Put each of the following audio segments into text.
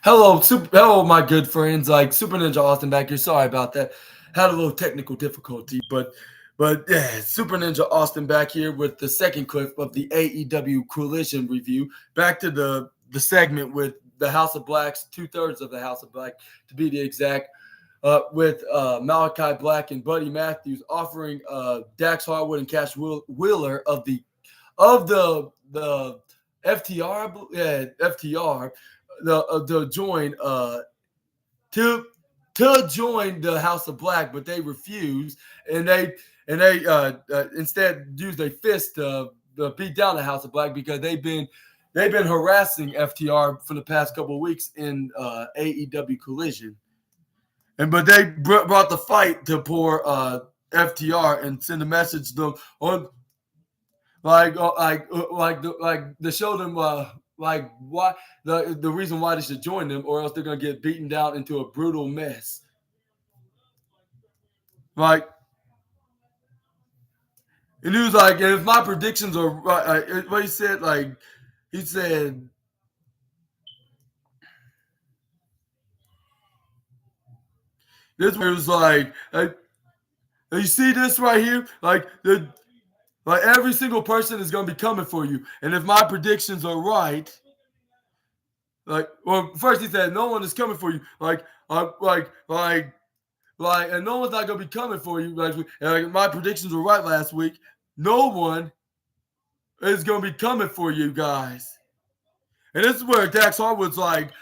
Hello, my good friends. Like Super Ninja Austin back here. Sorry about that. Had a little technical difficulty, but yeah, Super Ninja Austin back here with the second clip of the AEW Collision review. Back to the segment with the House of Blacks, 2/3 of the House of Black to be the exact, with Malachi Black and Buddy Matthews offering Dax Harwood and Cash Wheeler of the FTR, yeah, FTR, to join to join the House of Black, but they refused, and they instead used a fist to beat down the House of Black because they've been harassing FTR for the past couple of weeks in AEW Collision, but they brought the fight to poor FTR and send a message to them on to show them like why the reason why they should join them, or else they're gonna get beaten down into a brutal mess. Like, and he was like, and if my predictions are right, what he said, he said, this was like, you see this right here, like every single person is gonna be coming for you, and if my predictions are right. Well, first he said no one is coming for you. And no one's not gonna be coming for you. Like my predictions were right last week. No one is gonna be coming for you guys. And this is where Dax Harwood's like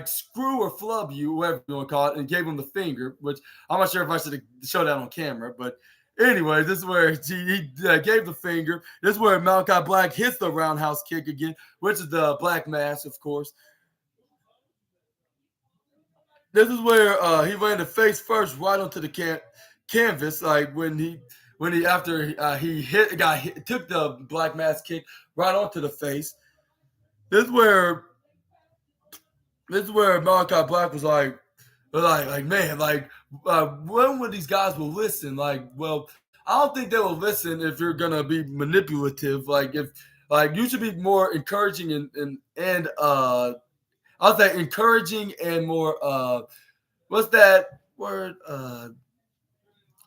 screw or flub you, whatever you want to call it, and gave him the finger, which I'm not sure if I should show that on camera, but anyway, this is where he gave the finger. This is where Malachi Black hits the roundhouse kick again, which is the Black Mass, of course. This is where he ran the face first right onto the canvas, like when he after he took the Black Mass kick right onto the face. This is where Malachi Black was like man, when would these guys will listen? Well, I don't think they will listen if you're gonna be manipulative. You should be more encouraging and I'll say encouraging and more what's that word?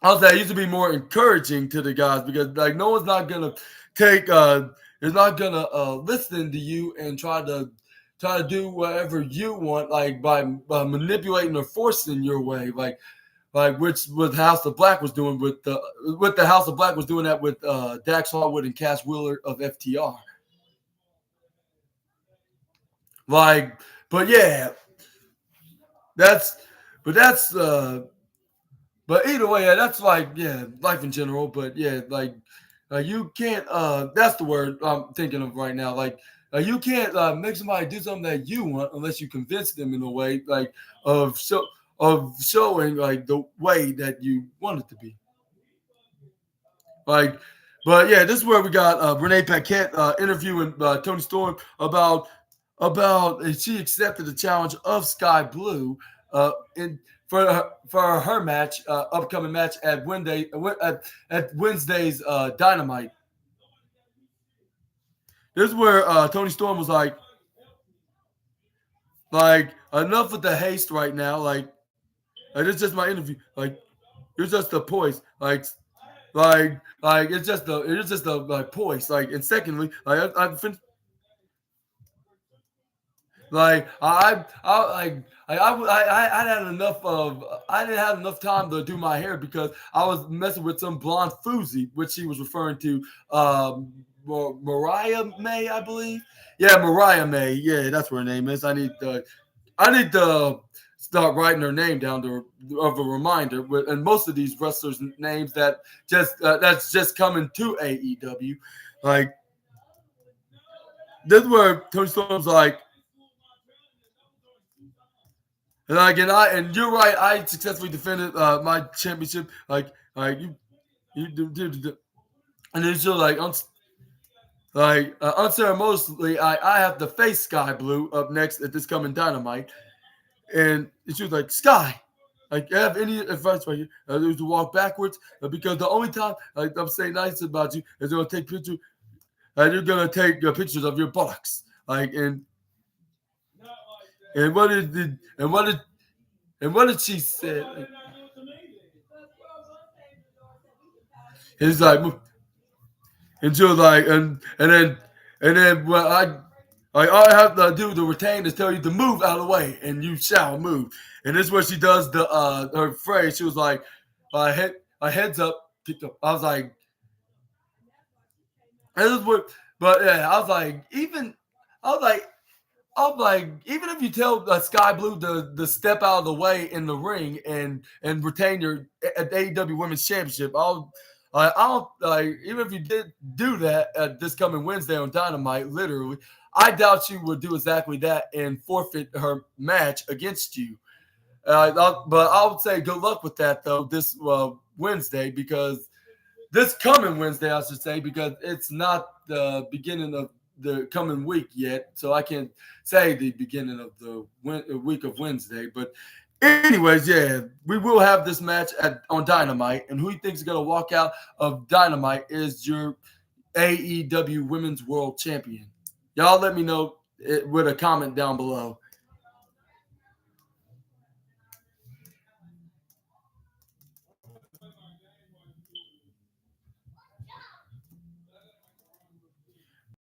I'll say it used to be more encouraging to the guys because no one's not gonna is not gonna listen to you and try to do whatever you want, by manipulating or forcing your way, which what House of Black was doing with the House of Black was doing that with Dax Harwood and Cash Wheeler of FTR. But yeah, but either way, yeah, that's life in general. But yeah, you can't. That's the word I'm thinking of right now. You can't make somebody do something that you want unless you convince them in a way of showing the way that you want it to be. But yeah, this is where we got Renee Paquette interviewing Tony Storm about she accepted the challenge of Sky Blue for her match, upcoming match at Wednesday's Dynamite. This is where Tony Storm was like enough with the haste right now. It's just my interview. You're just the poise. It's just the poise. And secondly, I finished. I had enough of. I didn't have enough time to do my hair because I was messing with some blonde Fuzi, which she was referring to. Mariah May, I believe. Yeah, Mariah May. Yeah, that's what her name is. I need to start writing her name down of a reminder. And most of these wrestlers' names that's just coming to AEW. This is where Tony Storm's like. And you're right. I successfully defended my championship. You do, and it's just unceremoniously, I have to face Sky Blue up next at this coming Dynamite, and she was like, Sky, you have any advice right here? To walk backwards because the only time I'm saying nice about you is they're gonna take pictures. You're gonna take pictures of your buttocks, and And what did the, and what did she say? It's like, and she was like, and then well, all I have to do to retain is tell you to move out of the way, and you shall move. And this is where she does the her phrase. She was like, head, heads up, picked up. I was like, this is what, but yeah, I was like, even if you tell Sky Blue to step out of the way in the ring and retain your AEW Women's Championship, I'll even if you did do that this coming Wednesday on Dynamite, literally, I doubt she would do exactly that and forfeit her match against you. But I would say good luck with that though this Wednesday, because this coming Wednesday, I should say, because it's not the beginning of the coming week yet, so I can't say the beginning of the week of Wednesday. But anyways, yeah, we will have this match on Dynamite, and who you think is going to walk out of Dynamite is your AEW Women's World Champion. Y'all let me know with a comment down below.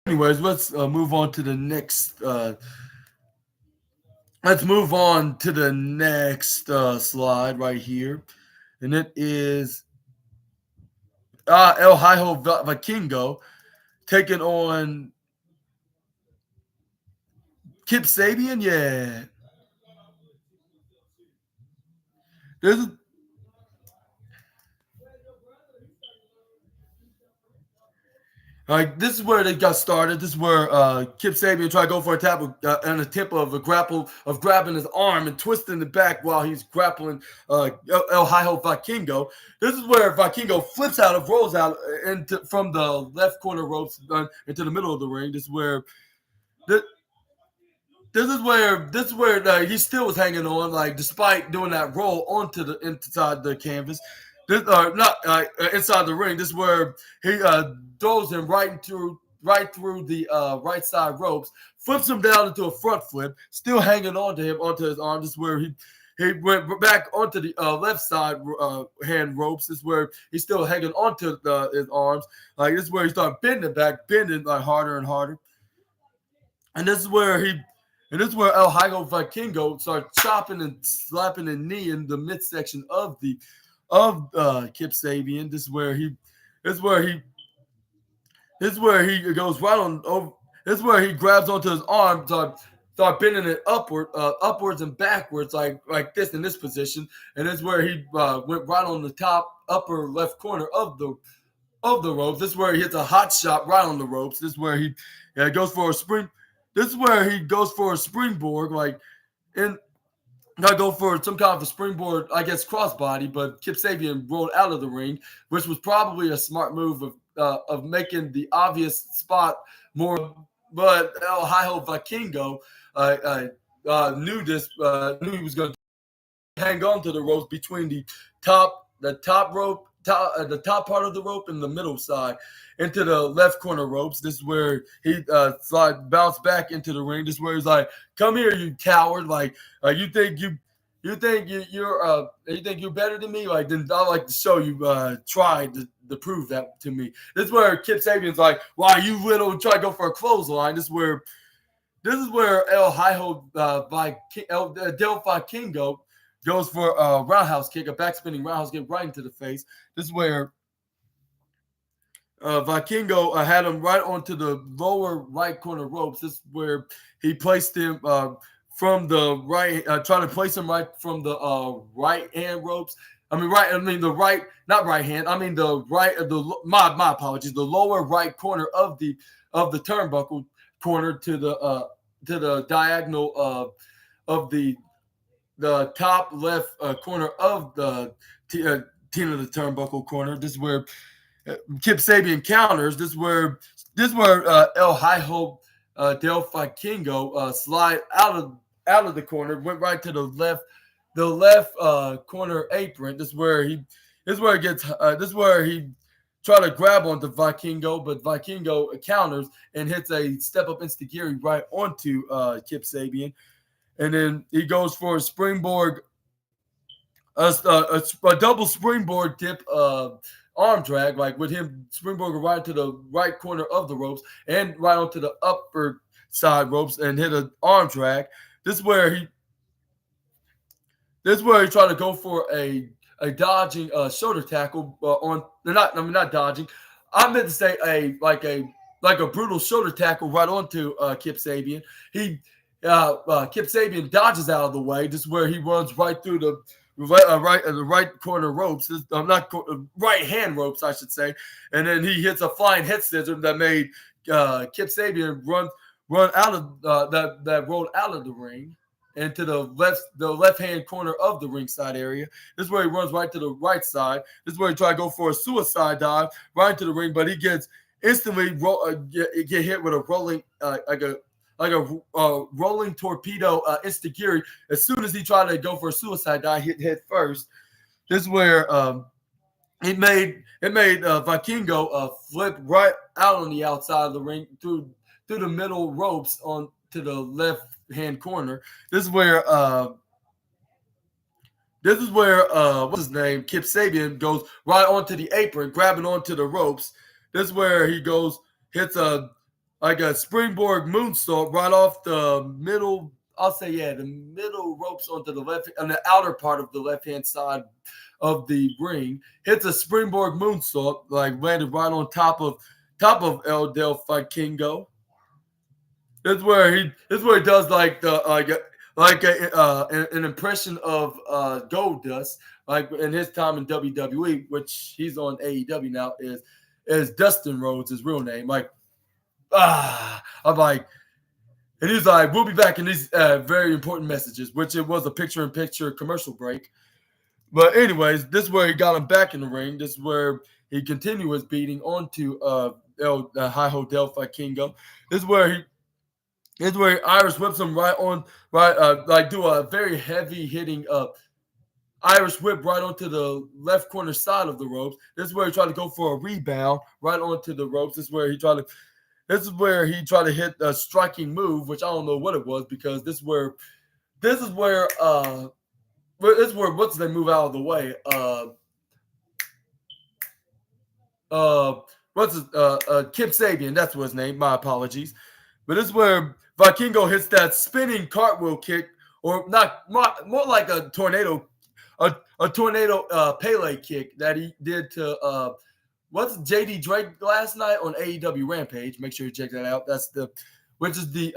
Anyways, let's move on to the next. Let's move on to the next slide right here, and it is El Hijo Vikingo taking on Kip Sabian. Yeah, this is this is where they got started. This is where Kip Sabian tried to go for a tap and a tip of a grapple of grabbing his arm and twisting it back while he's grappling El Hijo Vikingo. This is where Vikingo flips out of rolls out from the left corner ropes into the middle of the ring. This is where this, this is where he still was hanging on, like despite doing that roll onto the inside the canvas. This not inside the ring. This is where he throws him right through the right side ropes, flips him down into a front flip, still hanging on to him onto his arm. This is where he went back onto the left side hand ropes. This is where he's still hanging onto his arms. Like this is where he started bending like harder and harder. And this is where El Higo Vikingo started chopping and slapping a knee in the midsection of Kip Sabian. This is where he goes right on over. This is where he grabs onto his arm, start bending it upwards and backwards like this in this position. And this is where he went right on the top upper left corner of the ropes. This is where he hits a hot shot right on the ropes. This is where he goes for a spring. This is where he goes for a springboard, and gotta go for some kind of a springboard, I guess, crossbody. But Kip Sabian rolled out of the ring, which was probably a smart move of making the obvious spot more. But El Hijo Vikingo knew he was going to hang on to the ropes between the top rope, the top part of the rope and the middle side into the left corner ropes. This is where he bounced back into the ring. This is where he's like, "Come here, you coward! Like you think you're better than me? Like then I like to show you. Try to prove that to me." This is where Kip Sabian's like, "Why you little try to go for a clothesline?" This is where El Hijo Delphi Kingo goes for a roundhouse kick, a backspinning roundhouse kick right into the face. This is where Vikingo had him right onto the lower right corner ropes. This is where he placed him from the right, trying to place him right from the right hand ropes. The right, not right hand. I mean the right. My apologies. The lower right corner of the turnbuckle corner to the diagonal of the top left corner of the Tina the turnbuckle corner. This is where Kip Sabian counters. This is where El Hijo Delphi Kingo slide out of the corner, went right to the left corner apron. This is where he tried to grab onto Vikingo, but Vikingo counters and hits a step up instigiri right onto Kip Sabian. and then he goes for a springboard, a double springboard dip arm drag, like with him springboarding right to the right corner of the ropes and right onto the upper side ropes and hit an arm drag. This is where he tried to go for a dodging shoulder tackle on. Not dodging. I meant to say a brutal shoulder tackle right onto Kip Sabian. Kip Sabian dodges out of the way. This is where he runs right through the right corner ropes. Not right hand ropes, I should say. And then he hits a flying head scissor that made Kip Sabian run out of that rolled out of the ring into the left hand corner of the ringside area. This is where he runs right to the right side. This is where he tried to go for a suicide dive right into the ring, but he gets instantly get hit with a rolling rolling torpedo instigiri. As soon as he tried to go for a suicide dive, hit head first. This is where it made Vikingo flip right out on the outside of the ring through the middle ropes on to the left hand corner. This is where what's his name? Kip Sabian goes right onto the apron, grabbing onto the ropes. This is where he hits a springboard moonsault right off the middle. I'll say the middle ropes onto the left, on the outer part of the left hand side of the ring. Hits a springboard moonsault, landed right on top of El Del Vikingo. This is where he does an impression of Goldust, like in his time in WWE, which he's on AEW now, is Dustin Rhodes, his real name. I'm like, and he's like, we'll be back in these very important messages, which it was a picture-in-picture commercial break. But anyways, this is where he got him back in the ring. This is where he continued his beating onto Hi-Ho Del Vikingo. This is where Irish whips him do a very heavy hitting Irish whip right onto the left corner side of the ropes. This is where he tried to go for a rebound right onto the ropes. This is where he tried to hit a striking move, which I don't know what it was, because this is where what's they move out of the way. Kip Sabian, that's what his name. My apologies. But this is where Vikingo hits that spinning cartwheel kick, or not, more like a tornado Pele kick that he did to what's JD Drake last night on AEW Rampage. Make sure you check that out. That's which is the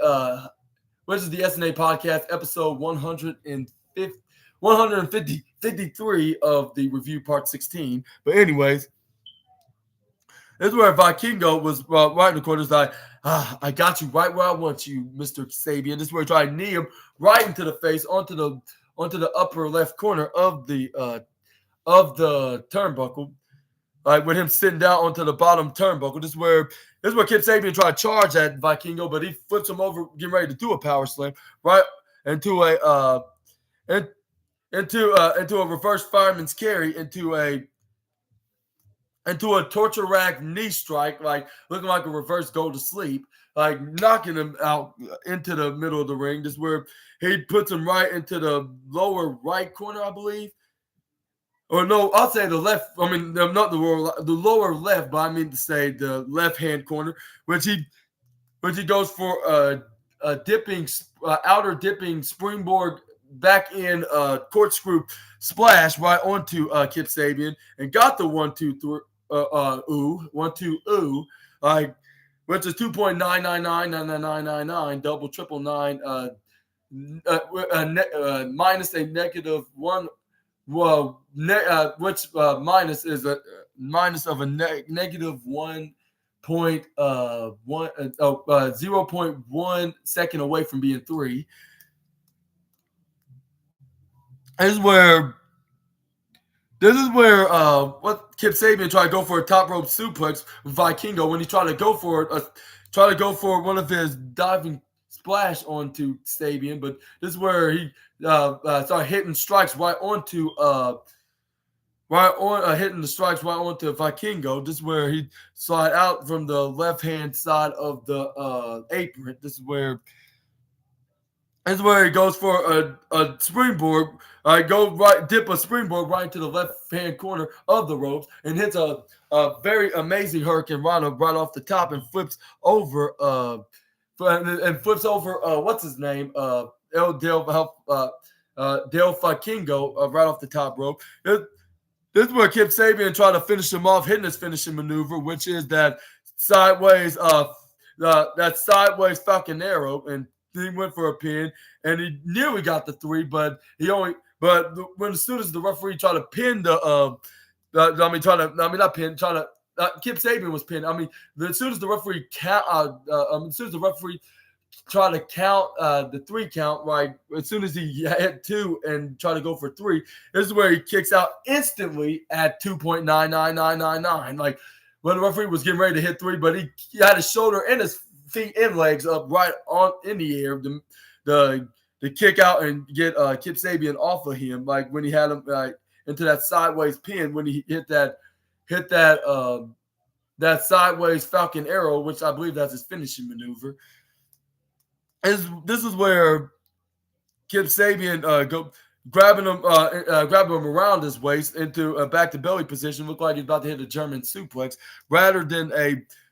SNA podcast episode 153 of the review part 16. But anyways, this is where Vikingo was right in the corner. It's like, I got you right where I want you, Mr. Sabian. This is where he tried to knee him right into the face, onto the upper left corner of the turnbuckle, like with him sitting down onto the bottom turnbuckle. This is where Kip Sabian tried to charge at Vikingo, but he flips him over, getting ready to do a power slam right into a reverse fireman's carry, into a torture rack knee strike, like looking like a reverse go to sleep, like knocking him out into the middle of the ring. This is where he puts him right into the lower right corner, I believe. Or no, I'll say the left. I mean, not the lower left, but I mean to say the left-hand corner, which he goes for a dipping, outer dipping springboard back in corkscrew splash right onto Kip Sabian, and got the 1-2-3 1-2 like, which is 2.9999999 double triple nine minus a negative one. Well, which minus is a minus of a negative 0.1 second away from being 3. This is where what Kip Sabian tried to go for a top rope suplex with Vikingo when he tried to go for one of his diving splash onto Sabian, but this is where he started hitting strikes hitting the strikes right onto Vikingo. This is where he slide out from the left hand side of the apron. This is where This is where he goes for a springboard. Dip a springboard right into the left hand corner of the ropes and hits a very amazing Hurricane Rana right off the top and flips over what's his name El Del Del Fakingo right off the top rope. This is where Kip Sabian tried to finish him off, hitting his finishing maneuver, which is sideways that sideways Falcon Arrow, and he went for a pin, and he nearly got the 3, but when as soon as the referee tried to pin Kip Sabian was pinned. As soon as the referee try to count the 3 count, right? As soon as he hit 2 and try to go for 3, this is where he kicks out instantly at 2.99999. Like when the referee was getting ready to hit 3, but he had his shoulder and his feet and legs up right on in the air. The kick out and get Kip Sabian off of him, like when he had him into that sideways pin when he hit that sideways Falcon Arrow, which I believe that's his finishing maneuver. This is where Kip Sabian grabbing him around his waist into a back to belly position, looked like he's about to hit a German suplex, rather than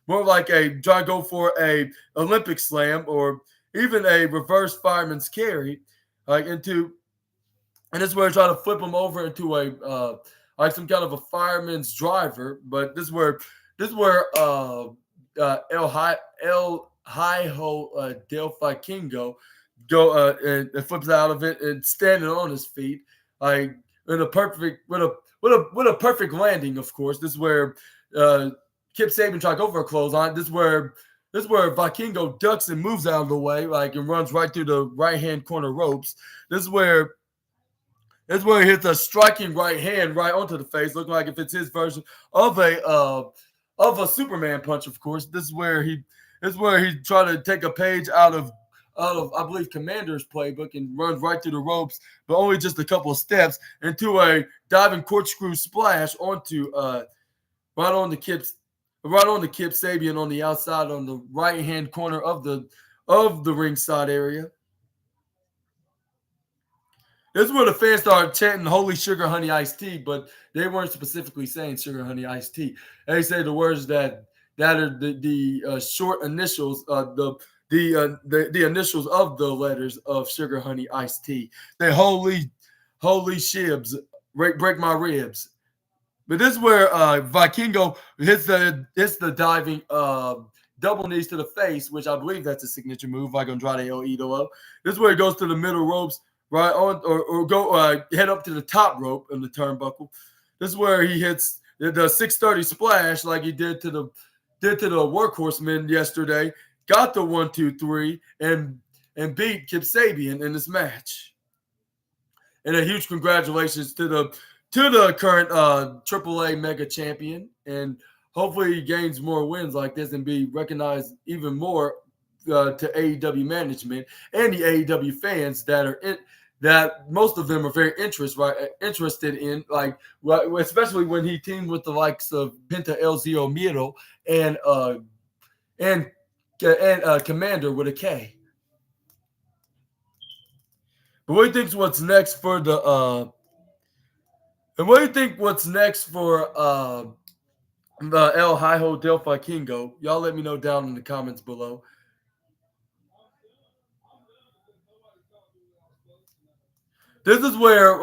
more like try to go for a Olympic slam or even a reverse fireman's carry, and this is where he tried to flip him over into a some kind of a fireman's driver. But this is where El Hijo Del Fakingo and flips out of it and standing on his feet, like in a perfect with a perfect landing. Of course, this is where Kip Sabian tried to go for a clothesline. This is where Vikingo ducks and moves out of the way, and runs right through the right hand corner ropes. This is where he hits a striking right hand right onto the face, looking like if it's his version of a Superman punch. Of course, this is where he tried to take a page out of I believe Commander's playbook and runs right through the ropes, but only just a couple of steps into a diving corkscrew splash onto right on the Kip Sabian on the outside on the right hand corner of the ringside area. This is where the fans started chanting "Holy Sugar Honey Iced Tea," but they weren't specifically saying "Sugar Honey Iced Tea." They say the words that are the short initials, the initials of the letters of Sugar Honey Iced Tea. They holy shibs, break my ribs. But this is where Vikingo hits the diving double knees to the face, which I believe that's a signature move, like Andrade El Idolo. This is where he goes to the middle ropes, right on, or go head up to the top rope in the turnbuckle. This is where he hits the 630 splash, like he did to the Workhorsemen yesterday. Got the 1, 2, 3, and beat Kip Sabian in this match. And a huge congratulations to the current AAA Mega Champion, and hopefully he gains more wins like this and be recognized even more to AEW management and the AEW fans that most of them are very interested in, especially when he teamed with the likes of Penta El Zio Miro and Commander with a K. But what do you think what's next for the and what do you think what's next for the El Hijo Del Fakingo? Y'all let me know down in the comments below. This is where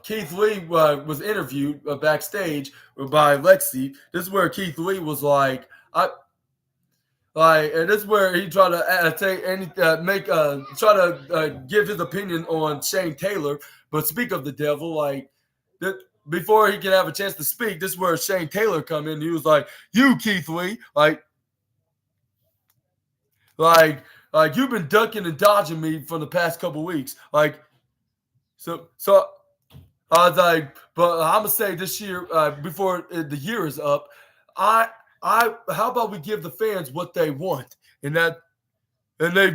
Keith Lee was interviewed backstage by Lexi. This is where Keith Lee was like, and this is where he tried to give his opinion on Shane Taylor. But speak of the devil, before he could have a chance to speak, this is where Shane Taylor come in. He was like, "You, Keith Lee, you've been ducking and dodging me for the past couple weeks. So I was like, but I'm gonna say this year, before the year is up, how about we give the fans what they want, what they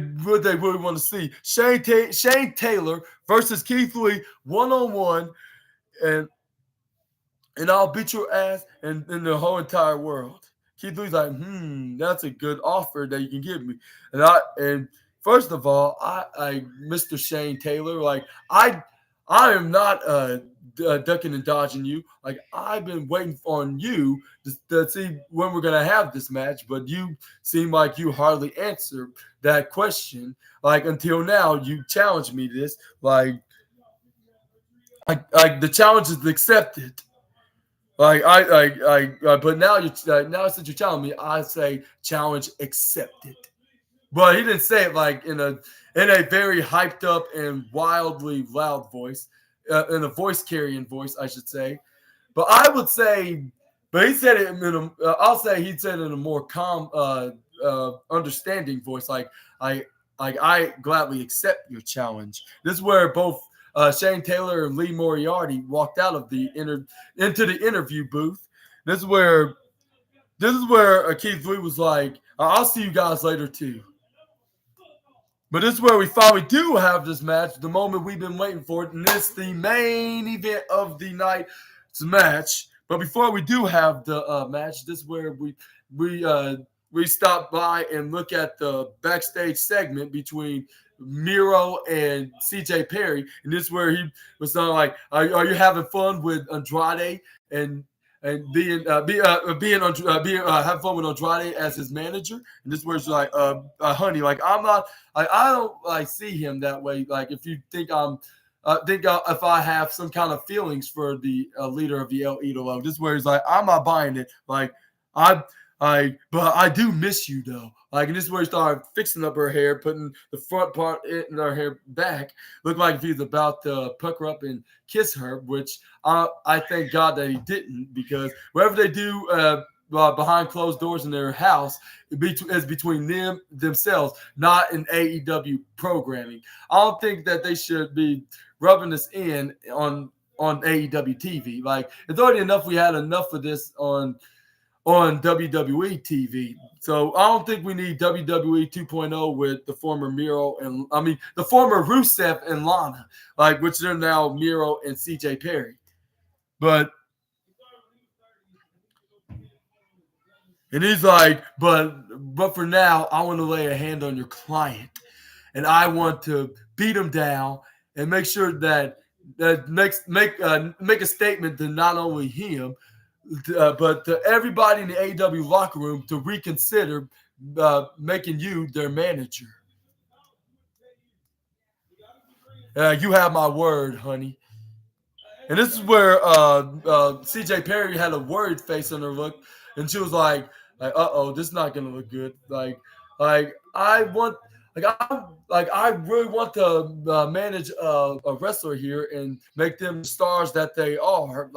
really want to see? Shane Taylor versus Keith Lee 1-on-1, and I'll beat your ass and in the whole entire world. Keith Lee's like, that's a good offer that you can give me. And first of all, I Mr. Shane Taylor, like I am not ducking and dodging you. Like I've been waiting on you to see when we're gonna have this match, but you seem like you hardly answer that question. Like until now, you challenged me this. Like the challenge is accepted. But now now since you're telling me, I say challenge accepted. But he didn't say it like in a very hyped up and wildly loud voice, in a voice carrying voice, I should say. But I would say, but he said it in I'll say he said it in a more calm, understanding voice. I gladly accept your challenge. This is where both Shane Taylor and Lee Moriarty walked out of into the interview booth. This is where Keith Lee was like, "I'll see you guys later too." But this is where we finally do have this match, the moment we've been waiting for it, and this is the main event of the night's match. But before we do have the match, this is where we stop by and look at the backstage segment between Miro and CJ Perry, and this is where he was like, "Are you having fun with Andrade and having fun with Andrade as his manager?" And this is where it's like, "Honey, like I'm not, I don't like see him that way. Like if you think if I have some kind of feelings for the leader of the El Idolo, this is where he's like, I'm not buying it. Like but I do miss you though. Like, and this is where he started fixing up her hair, putting the front part in her hair back. Looked like he's about to pucker up and kiss her, which I thank God that he didn't, because whatever they do behind closed doors in their house is between themselves, not in AEW programming. I don't think that they should be rubbing this in on AEW TV. Like, it's already enough. We had enough of this on WWE TV. So I don't think we need WWE 2.0 with the former the former Rusev and Lana, like, which they're now Miro and CJ Perry. And he's like, but for now, I want to lay a hand on your client, and I want to beat him down and make sure that make a statement to not only him, but to everybody in the AEW locker room to reconsider making you their manager. You have my word, honey. And this is where CJ Perry had a worried face on her look, and she was like, this is not gonna look good. I really want to manage a wrestler here and make them stars that they are.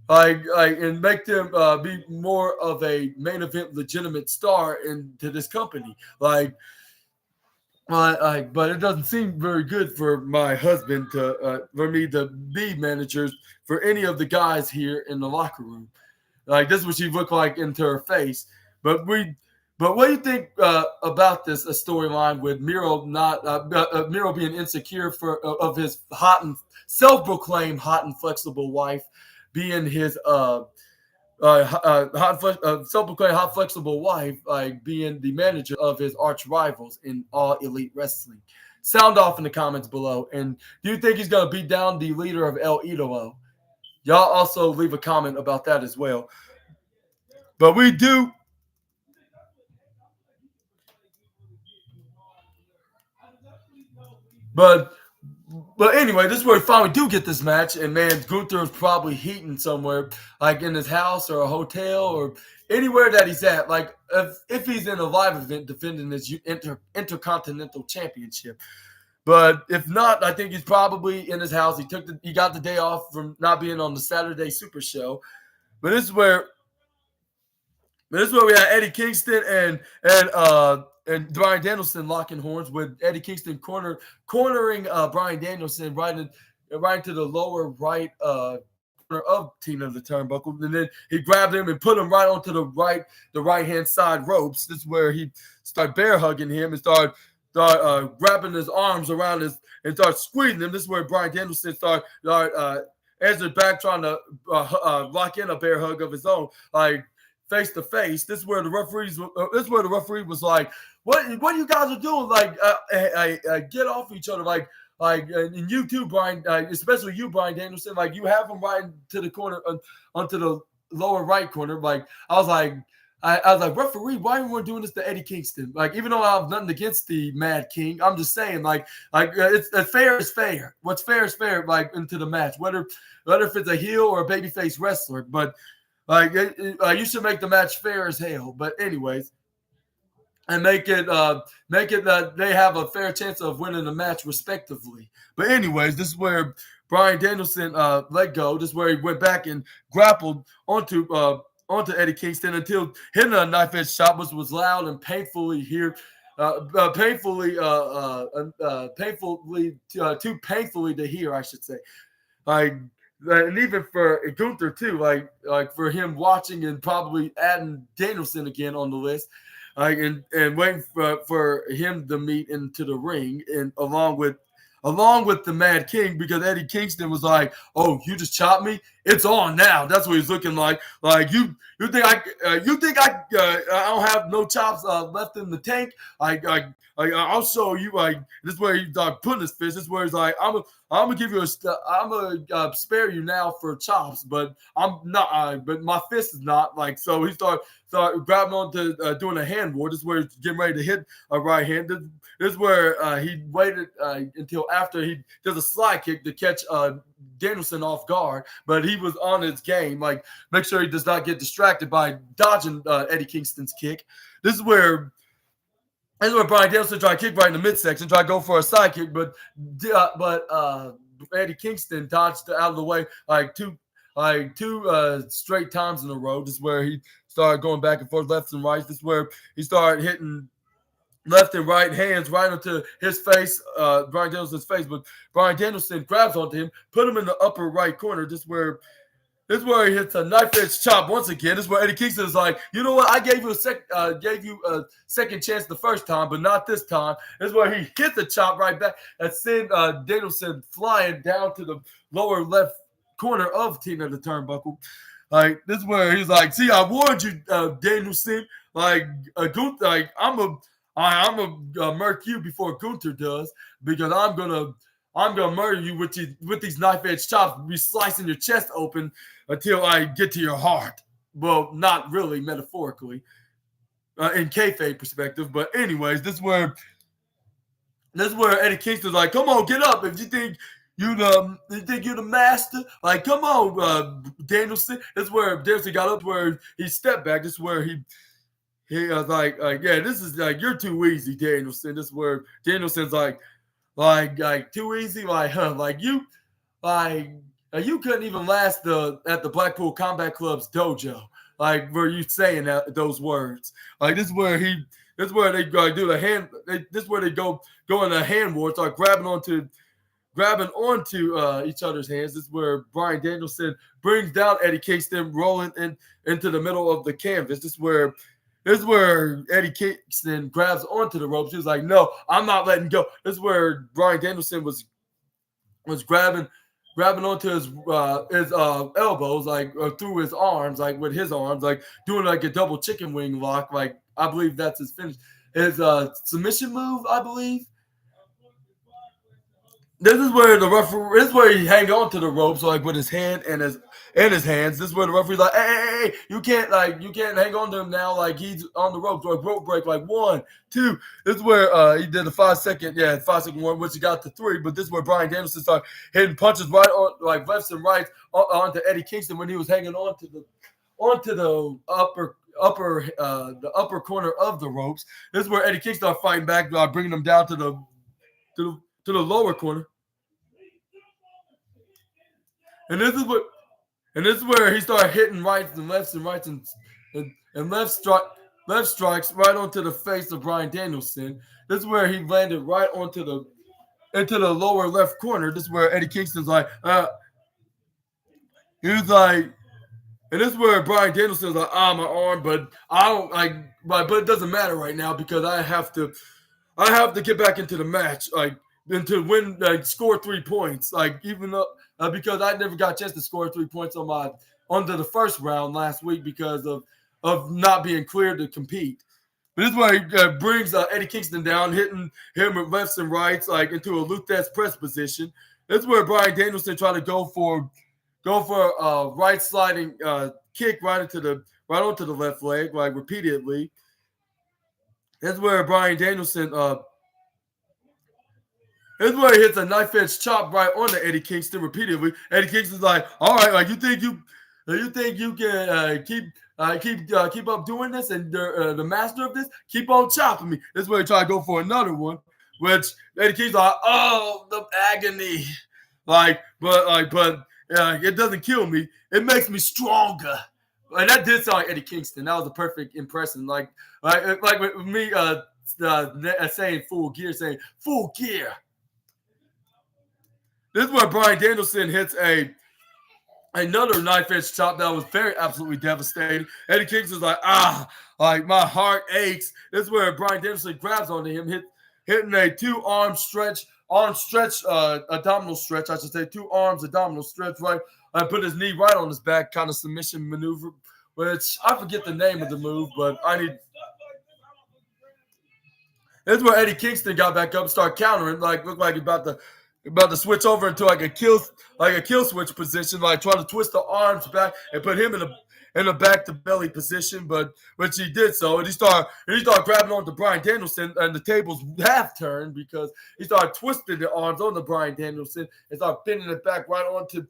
And make them be more of a main event legitimate star into this company. But it doesn't seem very good for my husband for me to be managers for any of the guys here in the locker room. Like, this is what she looked like into her face. But what do you think about this storyline with Miro Miro being insecure of his self-proclaimed hot and flexible wife being his self-proclaimed hot flexible wife, like being the manager of his arch rivals in All Elite Wrestling? Sound off in the comments below. And do you think he's going to beat down the leader of El Idolo? Y'all also leave a comment about that as well. But we do. But anyway, this is where we finally do get this match. And man, Gunther is probably heating somewhere, like in his house or a hotel or anywhere that he's at. Like if he's in a live event defending his Intercontinental Championship. But if not, I think he's probably in his house. He got the day off from not being on the Saturday Super Show. But this is where we have Eddie Kingston and Bryan Danielson locking horns, with Eddie Kingston cornering Bryan Danielson right to the lower right corner of Tina the Turnbuckle, and then he grabbed him and put him right onto the right hand side ropes. This is where he started bear hugging him and started grabbing his arms around and start squeezing him. This is where Bryan Danielson started answered back, trying to lock in a bear hug of his own, like face to face. This is where the referee was like, what you guys are doing? Like, get off each other. And you too, Brian, especially you, Brian Danielson. Like, you have him right to the corner, onto the lower right corner. Like, I was like, referee, why are we doing this to Eddie Kingston? Like, even though I have nothing against the Mad King, I'm just saying, it's fair is fair. What's fair is fair. Like, into the match, whether if it's a heel or a babyface wrestler, but you should make the match fair as hell. But anyways, and make it that they have a fair chance of winning the match respectively. But anyways, this is where Brian Danielson let go. This is where he went back and grappled onto Eddie Kingston until hitting a knife edge shot, which was loud and painfully too painfully to hear, I should say. And even for Gunther too, like for him watching and probably adding Danielson again on the list, and waiting for him to meet into the ring, and along with the Mad King, because Eddie Kingston was like, "Oh, you just chopped me? It's on now." That's what he's looking like. Like, you think I don't have no chops left in the tank? I'll show you. Like, this is where he's putting his fist. This is where he's like, I'm gonna give you I'm gonna spare you now for chops, but I'm not. But my fist is not. Like, so he started grabbing onto doing a hand war. This is where he's getting ready to hit a right hand. This is where he waited until after he does a slide kick to catch Danielson off guard, but he was on his game. Like, make sure he does not get distracted by dodging Eddie Kingston's kick. This is where Brian Danielson tried to kick right in the midsection, tried to go for a side kick, but Eddie Kingston dodged out of the way two straight times in a row. This is where he started going back and forth, left and right. This is where he started hitting left and right hands right into his face, Brian Danielson's face. But Brian Danielson grabs onto him, put him in the upper right corner. This is where he hits a knife edge chop once again. This is where Eddie Kingston is like, you know what? I gave you a second chance the first time, but not this time. This is where he hits the chop right back and sent Danielson flying down to the lower left corner of Tina the Turnbuckle. Like, this is where he's like, see, I warned you, Danielson. Like, Gunther, like, I'm gonna murk you before Gunther does, because I'm gonna murder you with these knife edge chops, be slicing your chest open until I get to your heart. Well, not really metaphorically, in kayfabe perspective, but anyways, this is where Eddie Kingston's like, come on, get up if you think you're the master. Like, come on, Danielson. This is where Danielson got up, where he stepped back. This is where he was like, yeah, this is like, you're too easy, Danielson. This is where Danielson's like too easy, you couldn't even last at the Blackpool Combat Club's dojo. Like, were you saying those words? Like, this is where they do the hand. This is where they go in a hand war, start grabbing onto each other's hands. This is where Brian Danielson brings down Eddie Kingston, rolling into the middle of the canvas. This is where Eddie Kingston grabs onto the ropes. He was like, no, I'm not letting go. This is where Brian Danielson was grabbing onto his elbows, like, or through his arms, like with his arms, like doing like a double chicken wing lock. Like, I believe that's his finish. His submission move, I believe. This is where he hang on to the ropes, like with his hand and his hands. This is where the referee's like, hey, you can't hang on to him now, like he's on the ropes, or rope break, like 1, 2. This is where he did the 5-second one, which he got to 3. But this is where Brian Danielson started hitting punches right on, like lefts and rights onto Eddie Kingston when he was hanging onto the upper corner of the ropes. This is where Eddie Kingston started fighting back, bringing him down to the lower corner. And this is where he started hitting rights and lefts and rights and left strikes right onto the face of Brian Danielson. This is where he landed right into the lower left corner. This is where Eddie Kingston's like, he was like, and this is where Brian Danielson's like, my arm, but I don't like, but it doesn't matter right now because I have to get back into the match, like, and to win, like, score 3 points, like, even though because I never got a chance to score 3 points under the first round last week because of of not being cleared to compete. But this is where he brings Eddie Kingston down, hitting him with lefts and rights, like into a Luthez press position. This is where Bryan Danielson tried to go for right sliding kick right onto the left leg, like repeatedly. This is where Bryan Danielson this is where he hits a knife edge chop right on to Eddie Kingston repeatedly. Eddie Kingston's like, all right, like you think you can keep up doing this and the master of this, keep on chopping me. This is where he tried to go for another one, which Eddie Kingston's like, oh, the agony, but it doesn't kill me. It makes me stronger. And that did sound like Eddie Kingston. That was a perfect impression. Like with me saying full gear, saying full gear. This is where Bryan Danielson hits another knife edge chop that was very absolutely devastating. Eddie Kingston's like, like my heart aches. This is where Bryan Danielson grabs onto him, hitting a arm stretch, abdominal stretch, I should say, 2 arms, abdominal stretch, right? I put his knee right on his back, kind of submission maneuver, which I forget the name of the move, but this is where Eddie Kingston got back up, started countering, like looked like he's about to switch over into like a kill switch position, like trying to twist the arms back and put him in a back to belly position, but which he did so, and he started grabbing onto Bryan Danielson, and the tables half turned because he started twisting the arms on the Bryan Danielson and started bending it back right onto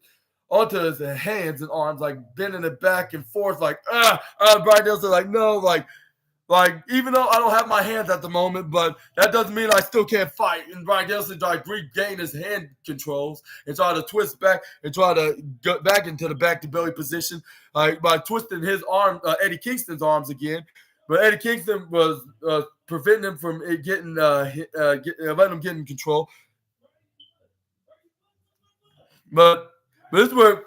his hands and arms, like bending it back and forth, like Bryan Danielson, like no, like even though I don't have my hands at the moment, but that doesn't mean I still can't fight. And Bryan Danielson tried to regain his hand controls and try to twist back and try to get back into the back to belly position by twisting his arm, Eddie Kingston's arms again. But Eddie Kingston was preventing him from letting him get in control. But this is where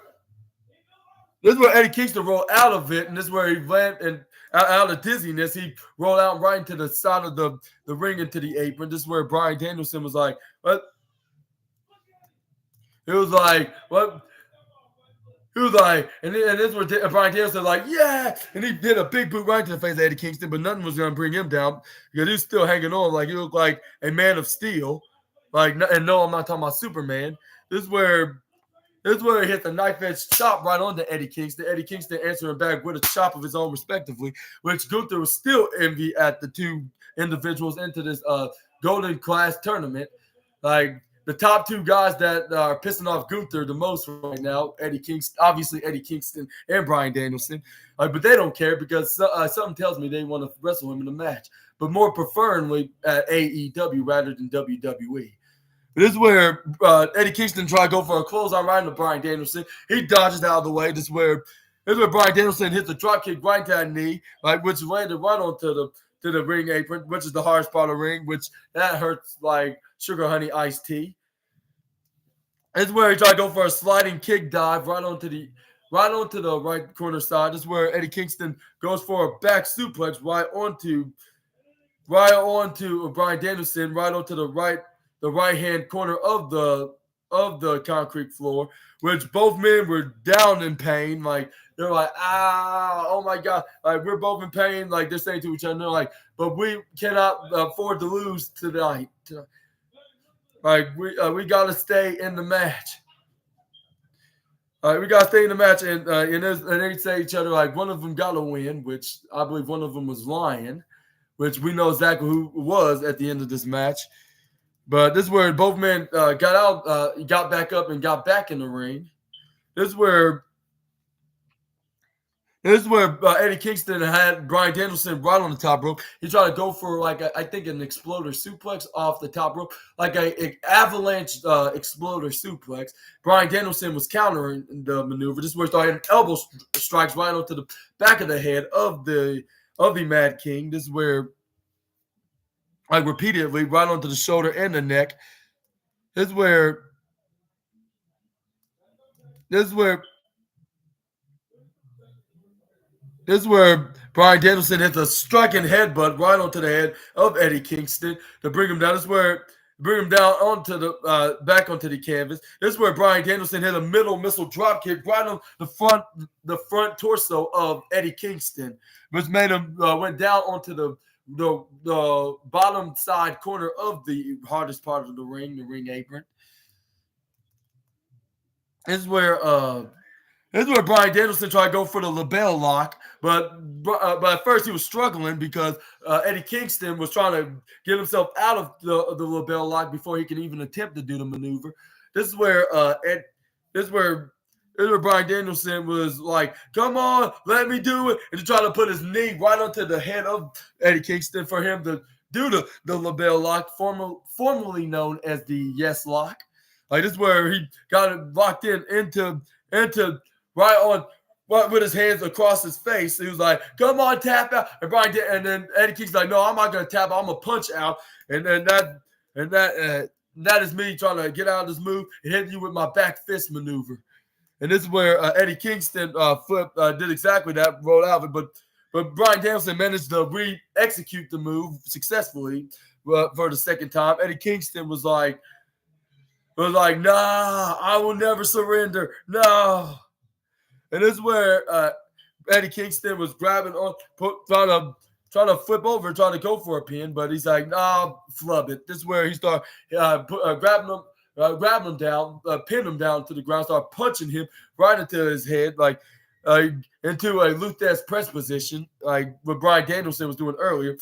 Eddie Kingston rolled out of it, and this is where he landed and out of dizziness, he rolled out right into the side of the ring into the apron. This is where Bryan Danielson was like, what? He was like, what? He was like, and this was Bryan Danielson like, yeah, and he did a big boot right to the face of Eddie Kingston, but nothing was going to bring him down because he was still hanging on, like he looked like a man of steel. Like, and no, I'm not talking about Superman. This is where he hit the knife edge chop right onto Eddie Kingston. Eddie Kingston answering back with a chop of his own, respectively, which Gunther was still envy at the two individuals into this Golden Class tournament. Like the top 2 guys that are pissing off Gunther the most right now, Eddie Kingston and Bryan Danielson. But they don't care because something tells me they want to wrestle him in a match, but more preferably at AEW rather than WWE. This is where Eddie Kingston tried to go for a clothesline right into Bryan Danielson. He dodges out of the way. This is where Bryan Danielson hits the drop kick right to that knee, like which landed right onto the ring apron, which is the hardest part of the ring, which that hurts like sugar honey iced tea. This is where he tried to go for a sliding kick dive right onto the right corner side. This is where Eddie Kingston goes for a back suplex right onto Bryan Danielson, right onto the right hand corner of the concrete floor, which both men were down in pain. Like they're like, oh my God, like we're both in pain. Like they're saying to each other, they're like, but we cannot afford to lose tonight. Like we gotta stay in the match. We gotta stay in the match, and they say each other like one of them gotta win, which I believe one of them was Lion, which we know exactly who it was at the end of this match. But this is where both men got out, got back up, and got back in the ring. This is where Eddie Kingston had Bryan Danielson right on the top rope. He tried to go for I think an exploder suplex off the top rope, like an avalanche exploder suplex. Bryan Danielson was countering the maneuver. This is where he started elbow strikes right onto the back of the head of the Mad King. This is where repeatedly right onto the shoulder and the neck. This is where Bryan Danielson hits a striking headbutt right onto the head of Eddie Kingston to bring him down. This is where bring him down onto the back onto the canvas. This is where Bryan Danielson hit a middle missile drop kick right on the front torso of Eddie Kingston, which made him went down onto the bottom side corner of the hardest part of the ring apron. This is where Bryan Danielson tried to go for the LeBell lock, but at first he was struggling because Eddie Kingston was trying to get himself out of the LeBell lock before he can even attempt to do the maneuver. This is where Bryan Danielson was like, "Come on, let me do it," and he tried to put his knee right onto the head of Eddie Kingston for him to do the LeBell lock, formerly known as the Yes Lock. Like this is where he got it locked into right with his hands across his face. He was like, "Come on, tap out." And then Eddie King's like, "No, I'm not gonna tap out. I'm gonna punch out." And then that is me trying to get out of this move and hit you with my back fist maneuver. And this is where Eddie Kingston did exactly that, rolled out of it. But Bryan Danielson managed to re-execute the move successfully for the second time. Eddie Kingston was like, "Nah, I will never surrender. No." And this is where Eddie Kingston was grabbing on, trying to flip over, trying to go for a pin, but he's like, "Nah, flub it." This is where he started grabbing him down, pinned him down to the ground, started punching him right into his head, like into a Luthez press position, like what Bryan Danielson was doing earlier.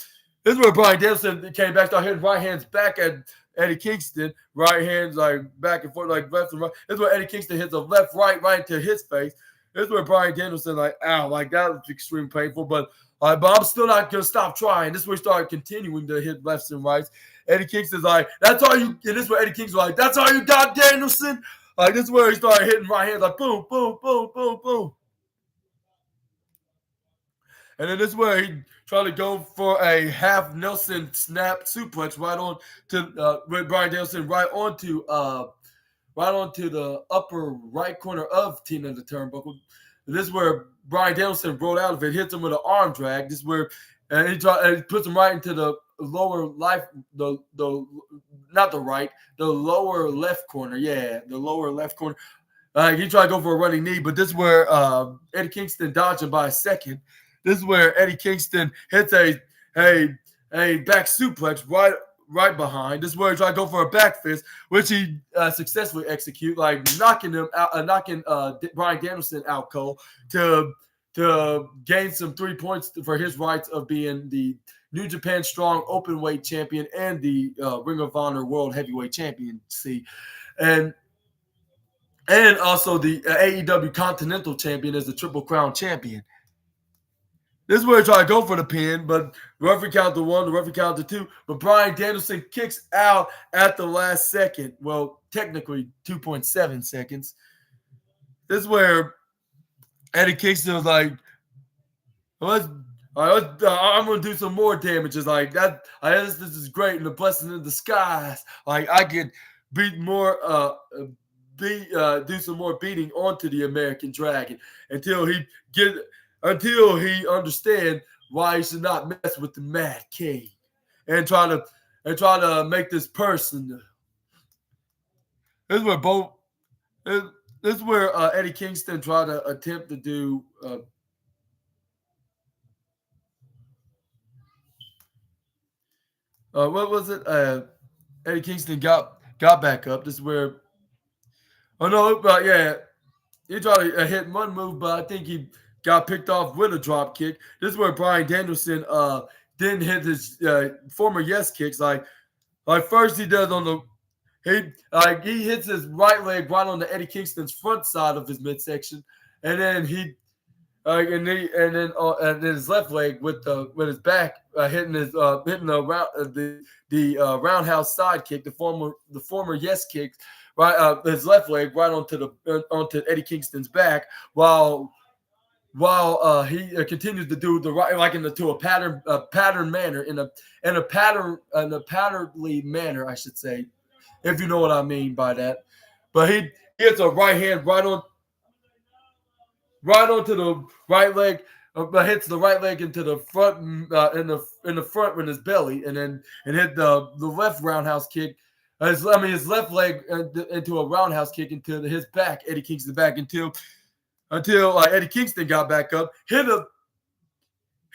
This is where Bryan Danielson came back, started hitting right hands back at Eddie Kingston, right hands like back and forth, like left and right. This is where Eddie Kingston hits a left, right into his face. This is where Bryan Danielson, like, ow, like that was extremely painful, but I'm still not gonna stop trying. This is where he started continuing to hit lefts and rights. Eddie Kingston's like, "That's all you." And this is where Eddie Kingston's like, "That's all you got, Danielson." Like this is where he started hitting right hands, like boom, boom, boom, boom, boom. And then this is where he tried to go for a half Nelson snap suplex right on to with Bryan Danielson right onto the upper right corner of Tina the Turnbuckle. This is where Bryan Danielson rolled out of it, hits him with an arm drag. This is where he puts him right into the lower lower left corner. Yeah, the lower left corner. He tried to go for a running knee, but this is where Eddie Kingston dodged him by a second. This is where Eddie Kingston hits a back suplex right behind. This is where he tried to go for a back fist, which he successfully execute, like knocking Bryan Danielson out cold to gain some 3 points for his rights of being the New Japan Strong Openweight Champion and the Ring of Honor World Heavyweight Champion. And also the AEW Continental Champion as the Triple Crown Champion. This is where he tried to go for the pin, but the referee counted to 1, the referee counted to 2. But Bryan Danielson kicks out at the last second. Well, technically 2.7 seconds. This is where Eddie Kingston was like, I'm going to do some more damages. Like that, this is great and the blessing in disguise. Like I could beat more, do some more beating onto the American Dragon until he understand why he should not mess with the Mad King and try to make this person. This is where Eddie Kingston tried to attempt to do. What was it? Eddie Kingston got back up. This is where. Oh no! Yeah, he tried to hit one move, but I think he got picked off with a drop kick. This is where Bryan Danielson didn't hit his former yes kicks. Like first he does on the he hits his right leg right on the Eddie Kingston's front side of his midsection, and then and then his left leg with his back hitting the roundhouse side kick, the former yes kick, right his left leg right onto Eddie Kingston's back while he continues to do the right, like into a pattern manner, in a patternly manner, I should say, if you know what I mean by that. But he hits a right hand right onto the right leg, but hits the right leg into the front in the front with his belly, and hit the left roundhouse kick his left leg into a roundhouse kick into his back, Eddie Kingston's back until Eddie Kingston got back up, hit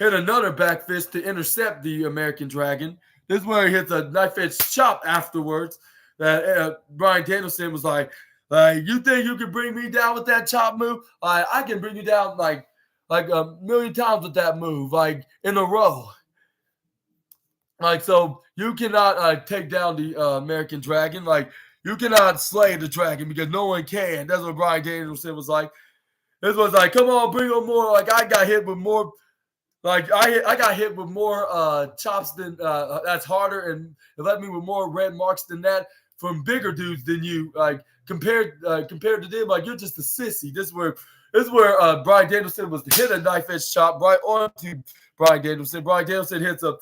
another back fist to intercept the American Dragon. This is where he hits a knife edge chop afterwards. That Bryan Danielson was like, you think you can bring me down with that chop move? I can bring you down like a million times with that move, like in a row. Like, so you cannot take down the American Dragon. Like, you cannot slay the dragon because no one can. That's what Bryan Danielson was like. This was like, come on, bring on more. Like, I got hit with more. Like, I got hit with more chops than that's harder, and it left me with more red marks than that from bigger dudes than you. Like, compared to them, like, you're just a sissy. This is where Bryan Danielson was to hit a knife edge chop right onto Bryan Danielson. Bryan Danielson hits a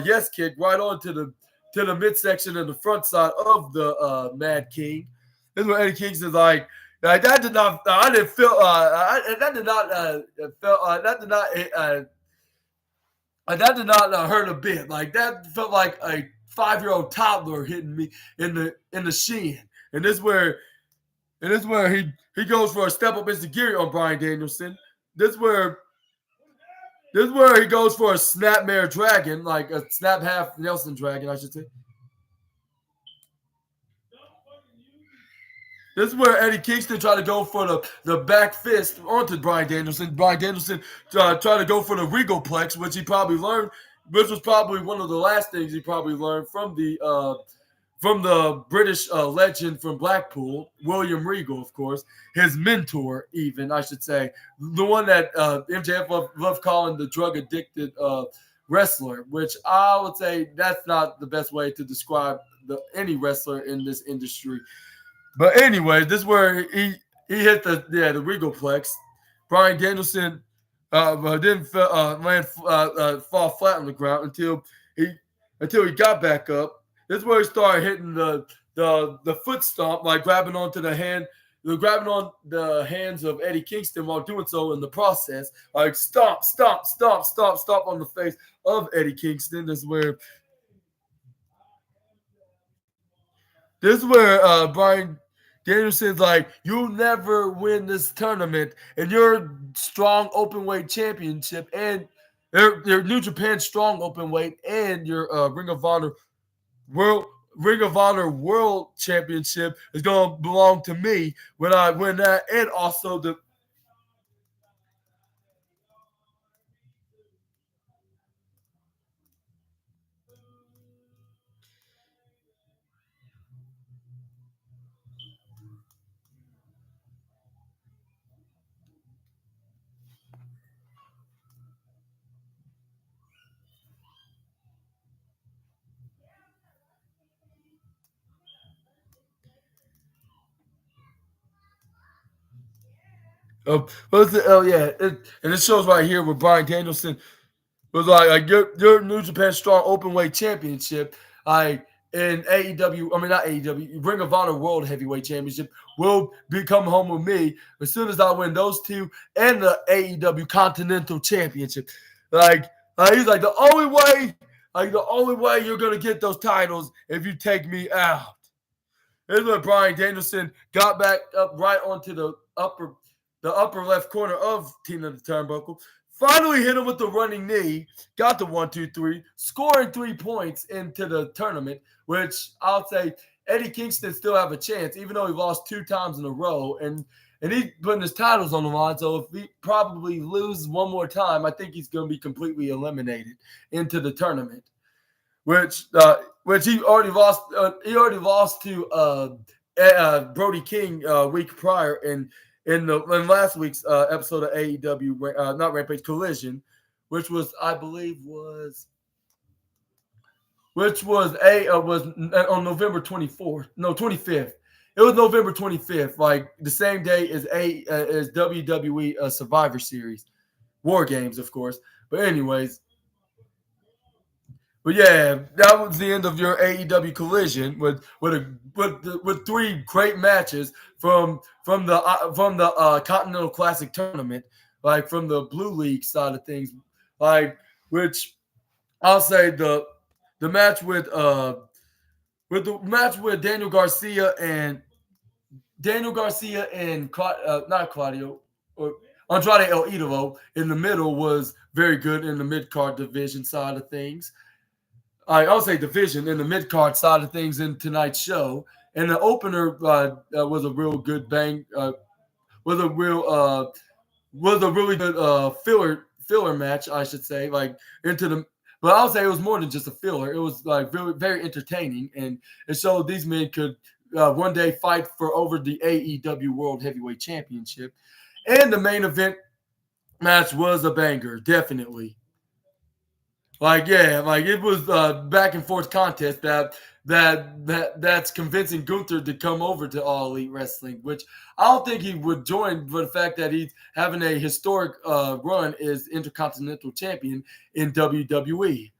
yes kick right onto the midsection and the front side of the Mad King. This is where Eddie Kingston's like that did not. I didn't feel. That did not. That did not. That did not hurt a bit. Like, that felt like a 5-year-old toddler hitting me in the shin. And this is where he goes for a step up insecurity on Bryan Danielson. This is where he goes for a snapmare dragon, like a snap half Nelson dragon, I should say. This is where Eddie Kingston tried to go for the back fist onto Bryan Danielson. Bryan Danielson tried to go for the Regal Plex, which he probably learned, which was probably one of the last things he probably learned from the British legend from Blackpool, William Regal, of course, his mentor, even, I should say, the one that MJF loved calling the drug-addicted wrestler, which I would say that's not the best way to describe any wrestler in this industry. But anyway, this is where he hit the Regal Plex. Bryan Danielson didn't fall flat on the ground until he got back up. This is where he started hitting the foot stomp, like grabbing on the hands of Eddie Kingston while doing so in the process. Like, stomp, stomp, stomp, stomp, stomp on the face of Eddie Kingston. This is where Bryan Danielson's like, you'll never win this tournament, and your strong open weight championship and your New Japan strong open weight and your Ring of Honor World Championship is going to belong to me when I win that, and also the. And it shows right here where Bryan Danielson was like your New Japan Strong Openweight Championship, in AEW, I mean not AEW, Ring of Honor World Heavyweight Championship will become home with me as soon as I win those two and the AEW Continental Championship. He's like the only way you're gonna get those titles if you take me out. Here's when Bryan Danielson got back up right onto the upper left corner of Tina the Turnbuckle. Finally hit him with the running knee. Got the 1-2-3, scoring 3 points into the tournament, which I'll say Eddie Kingston still have a chance, even though he lost 2 times in a row. And he's putting his titles on the line. So if he probably loses one more time, I think he's going to be completely eliminated into the tournament. Which he already lost. He already lost to Brody King week prior in last week's episode of AEW, not Rampage, Collision, which was I believe was on November 24th, no 25th. It was November 25th, like the same day as WWE Survivor Series, War Games, of course. But anyways. But yeah, that was the end of your AEW Collision with 3 great matches from the Continental Classic tournament, like from the Blue League side of things, like which I'll say the match with with the match with Daniel Garcia and not Claudio or Andrade El Idolo in the middle was very good in the mid card division side of things. I'll say division in the mid card side of things in tonight's show. And the opener was a real good bang. Was a real was a really good filler match, I should say. Like into the, but I'll say it was more than just a filler. It was like really very entertaining, and it showed these men could one day fight for over the AEW World Heavyweight Championship. And the main event match was a banger, definitely. Like yeah, like it was back and forth contest that's convincing Gunther to come over to All Elite Wrestling, which I don't think he would join, but the fact that he's having a historic run as Intercontinental Champion in WWE.